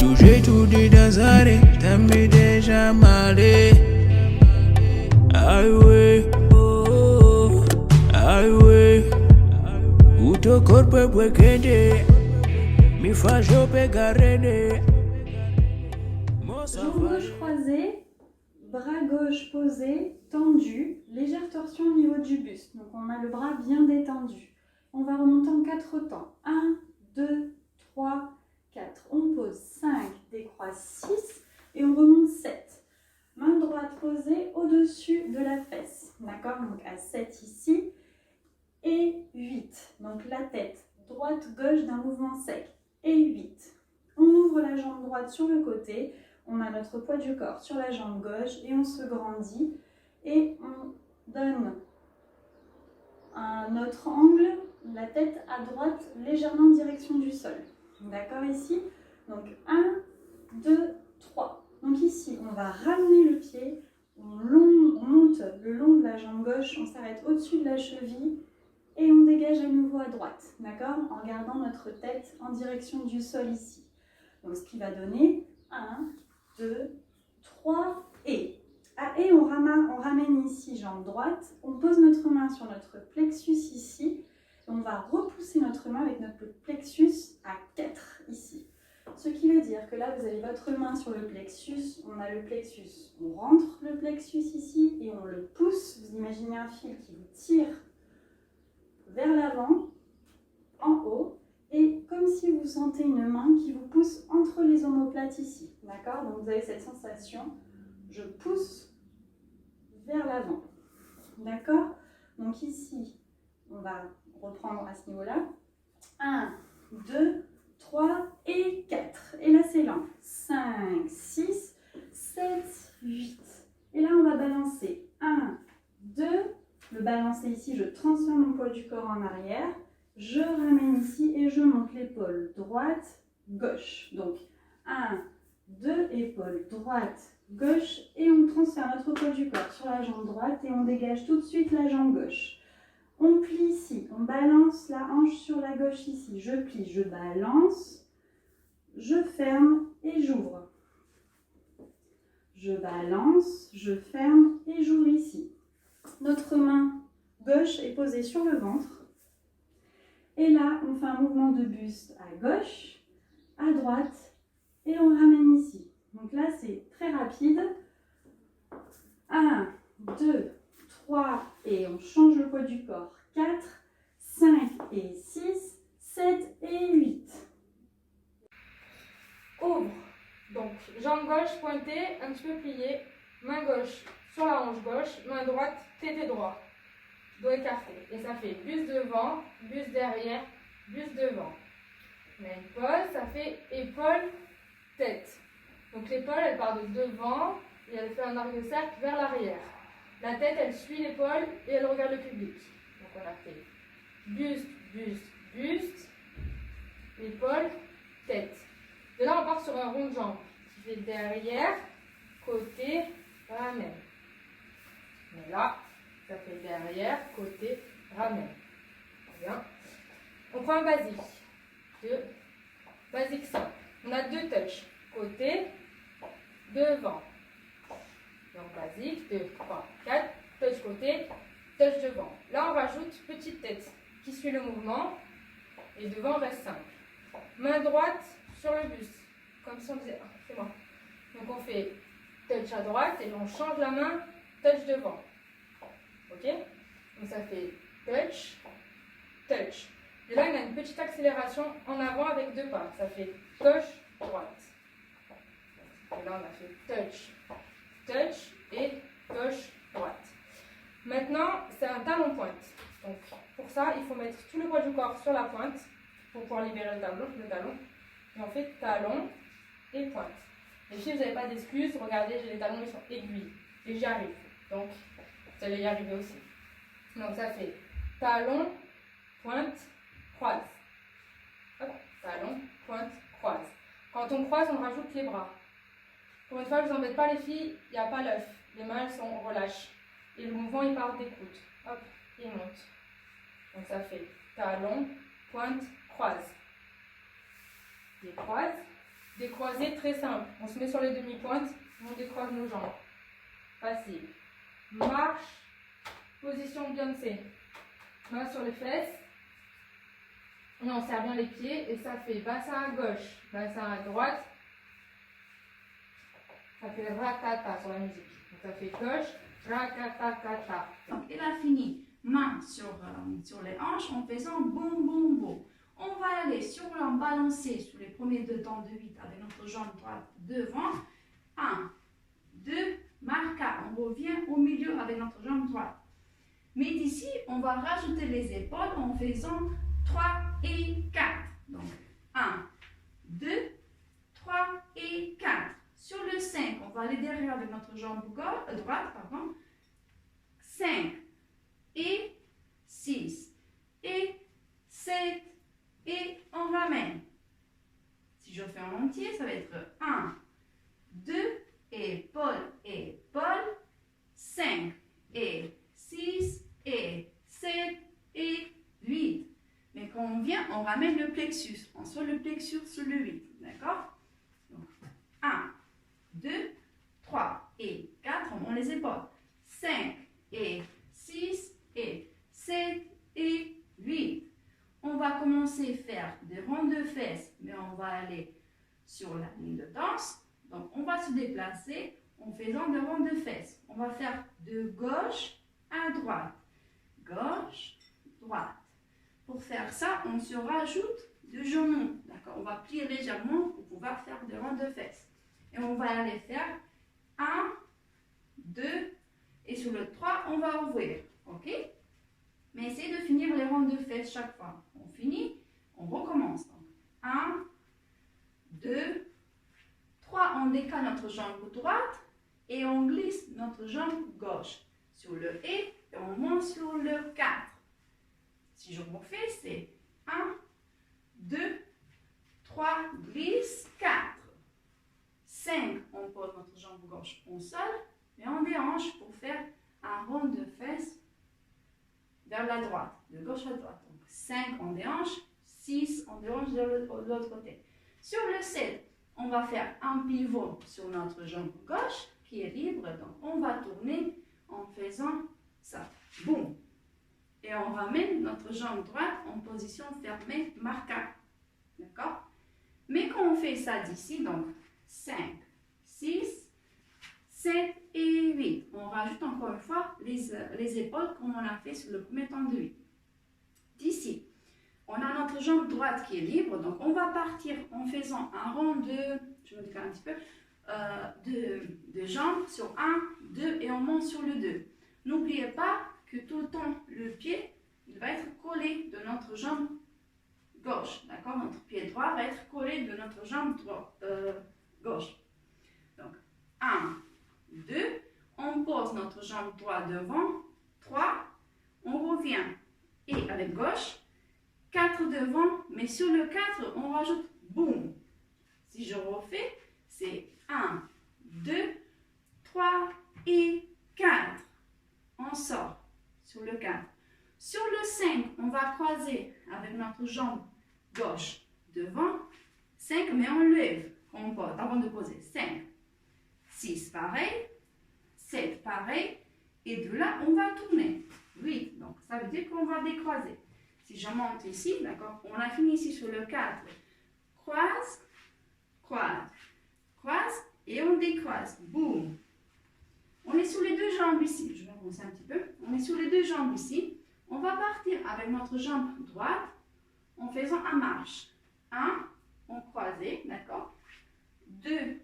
tout, j'ai tout dit dans un ré, t'as mis déjà malé. Aïe ouais, oh, aïe ouais. Où ton corps peut breaker, mi fa choper garder. Jambes gauche croisée, bras gauche posé, tendu, légère torsion au niveau du buste. Donc on a le bras bien détendu. On va remonter en 4 temps. 1, 2, 3, 4. On pose 5, décroise 6 et on remonte 7. Main droite posée au-dessus de la fesse. D'accord? Donc à 7 ici et 8. Donc la tête droite-gauche d'un mouvement sec et 8. On ouvre la jambe droite sur le côté. On a notre poids du corps sur la jambe gauche et on se grandit et on donne un autre angle, la tête à droite légèrement en direction du sol. D'accord ici? Donc 1, 2, 3. Donc ici on va ramener le pied, on monte le long de la jambe gauche, on s'arrête au-dessus de la cheville et on dégage à nouveau à droite. D'accord? En gardant notre tête en direction du sol ici. Donc ce qui va donner 1, 2, 3 et. Ah, et on ramène ici jambe droite, on pose notre main sur notre plexus ici, et on va repousser notre main avec notre plexus à 4 ici. Ce qui veut dire que là vous avez votre main sur le plexus, on a le plexus, on rentre le plexus ici et on le pousse, vous imaginez un fil qui vous tire vers l'avant, en haut, et comme si vous sentez une main qui vous pousse entre les omoplates ici, d'accord? Donc vous avez cette sensation, je pousse vers l'avant, d'accord? Donc ici, on va reprendre à ce niveau-là. 1, 2, 3 et 4. Et là, c'est lent. 5, 6, 7, 8. Et là, on va balancer. 1, 2, le balancer ici, je transfère mon poids du corps en arrière. Je ramène ici et je monte l'épaule droite, gauche. Donc 1, 2, épaule droite, gauche et on transfère notre poids du corps sur la jambe droite et on dégage tout de suite la jambe gauche. On plie ici, on balance la hanche sur la gauche ici. Je plie, je balance, je ferme et j'ouvre. Je balance, je ferme et j'ouvre ici. Notre main gauche est posée sur le ventre. Et là, on fait un mouvement de buste à gauche, à droite, et on ramène ici. Donc là, c'est très rapide. 1, 2, 3, et on change le poids du corps. 4, 5 et 6, 7 et 8. Ouvre. Donc, jambe gauche pointée, un petit peu pliée, main gauche sur la hanche gauche, main droite, tété droit. Dos écarté. Et ça fait buste devant, buste derrière, buste devant. On a une pause, ça fait épaule, tête. Donc l'épaule, elle part de devant et elle fait un arc de cercle vers l'arrière. La tête, elle suit l'épaule et elle regarde le public. Donc on a fait buste, buste, buste, épaule, tête. De là, on part sur un rond de jambe qui fait derrière, côté, ramène. Mais là, ça fait derrière, côté, ramène. Bien. On prend un basique. Basique simple. On a 2 touches. Côté, devant. Donc basique, 2, 3, 4. Touch côté, touch devant. Là, on rajoute petite tête qui suit le mouvement. Et devant, on reste simple. Main droite sur le buste. Comme si on disait, c'est moi. Donc on fait touch à droite et on change la main, touch devant. Ok? Donc ça fait touch, touch. Et là, il y a une petite accélération en avant avec 2 pas. Ça fait gauche, droite. Et là, on a fait touch, touch et gauche, droite. Maintenant, c'est un talon pointe. Donc pour ça, il faut mettre tout le poids du corps sur la pointe pour pouvoir libérer le talon. Et on fait talon et pointe. Et si vous n'avez pas d'excuses, regardez, j'ai les talons, ils sont aiguilles. Et j'y arrive. Donc, vous allez y arriver aussi. Donc ça fait talon, pointe, croise. Hop, talon, pointe, croise. Quand on croise, on rajoute les bras. Pour une fois, je ne vous embête pas les filles, il n'y a pas l'œuf. Les mains, elles sont relâches. Et le mouvement, il part des coudes. Hop, il monte. Donc ça fait talon, pointe, croise. Et croise, Décroisé, très simple. On se met sur les demi-pointes, on décroise nos jambes. Facile. Marche, position Beyoncé. Main sur les fesses. Et on serre bien les pieds et ça fait bassin à gauche, bassin à droite. Ça fait rakata sur la musique. Donc ça fait gauche, rakata, kata. Donc, il a fini main sur les hanches en faisant boum, boum, boum. On va aller sur l'en balancer sur les premiers deux temps de 8 avec notre jambe droite devant. 1, 2, marca. On revient au milieu avec notre jambe droite. Mais d'ici, on va rajouter les épaules en faisant 3 et 4. Donc, 1, 2, 3 et 4. Sur le 5, on va aller derrière avec notre jambe droite. 5 et 6 et 7 et on ramène. Si je fais en entier, ça va être 1, 2, épaule, épaule, 5 et 6 et 7 et 8. Mais quand on vient, on ramène le plexus. On soit le plexus sur le 8. D'accord? Donc, 1, 2, 3 et 4, on monte les épaules. 5 et 6 et 7 et 8. On va commencer à faire des ronds de fesses, mais on va aller sur la ligne de danse. Donc, on va se déplacer en faisant des ronds de fesses. On va faire de gauche à droite. Gauche, droite. Pour faire ça, on se rajoute de genoux. D'accord? On va plier légèrement pour pouvoir faire des ronds de fesses. Et on va aller faire 1, 2, et sur le 3, on va ouvrir. OK? Mais essayez de finir les ronds de fesses chaque fois. On finit, on recommence. Donc, 1, 2, 3, on décale notre jambe droite et on glisse notre jambe gauche sur le et on monte sur le 4. Si je refais, c'est 1, 2, 3, glisse, 4. 5, on pose notre jambe gauche au sol et on déhanche pour faire un rond de fesses vers la droite, de gauche à droite. Donc 5, on déhanche, 6, on déhanche de l'autre côté. Sur le 7, on va faire un pivot sur notre jambe gauche qui est libre. Donc on va tourner en faisant ça. Boum. Et on ramène notre jambe droite en position fermée, marquée. D'accord? Mais quand on fait ça d'ici, donc 5, 6, 7 et 8. On rajoute encore une fois les épaules comme on a fait sur le premier temps de 8. D'ici, on a notre jambe droite qui est libre. Donc, on va partir en faisant un rond de, je me décale un petit peu, de jambes sur 1, 2 et on monte sur le 2. N'oubliez pas que tout le temps, le pied, il va être collé de notre jambe gauche. D'accord? Notre pied droit va être collé de notre jambe gauche. Donc, 1, 2, on pose notre jambe droite devant, 3, on revient et avec gauche, 4 devant, mais sur le 4, on rajoute boum. Si je refais, c'est 1, 2, 3 et 4. On sort sur le 4. Sur le 5, on va croiser avec notre jambe gauche devant, 5, mais on lève on pose, avant de poser. 5, 6, pareil, 7, pareil, et de là, on va tourner. 8, donc ça veut dire qu'on va décroiser. Si je monte ici, d'accord, on a fini ici sur le 4. Croise, croise, croise, et on décroise. Boum. On est sur les deux jambes ici. Je vais avancer un petit peu. On est sur les deux jambes ici. On va partir avec notre jambe droite en faisant un marche. 1, on croisé, d'accord. 2,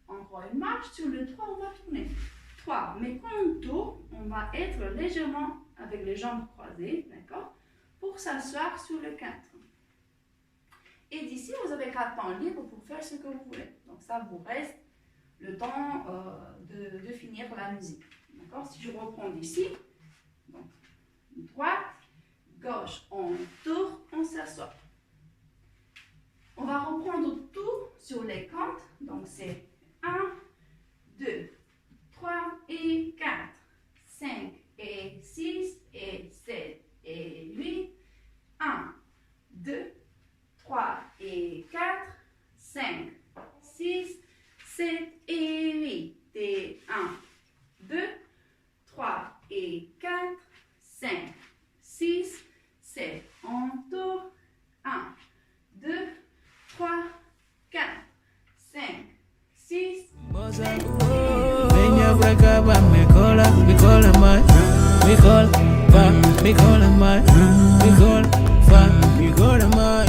encore une marche. Sur le 3, on va tourner. 3, mais quand on tourne, on va être légèrement avec les jambes croisées, d'accord, pour s'asseoir sur le 4. Et d'ici, vous avez 4 temps libre pour faire ce que vous voulez. Donc ça vous reste le temps de finir la musique. D'accord? Si je reprends d'ici, donc droite, gauche, on tourne, on s'assoit. On va reprendre tout sur les comptes. Donc c'est 1, 2, 3 et 4, 5 et 6 et 7 et 8, 1, 2, 3 et 4, 5 7 et 8. Et 1, 2, 3 et 4, 5, 6, 7. On tourne. 1, 2, 3, 4, 5, 6. Venha pra cá, me cola mais. Me cola, vai, me cola mais. Me cola, vai, me cola mais.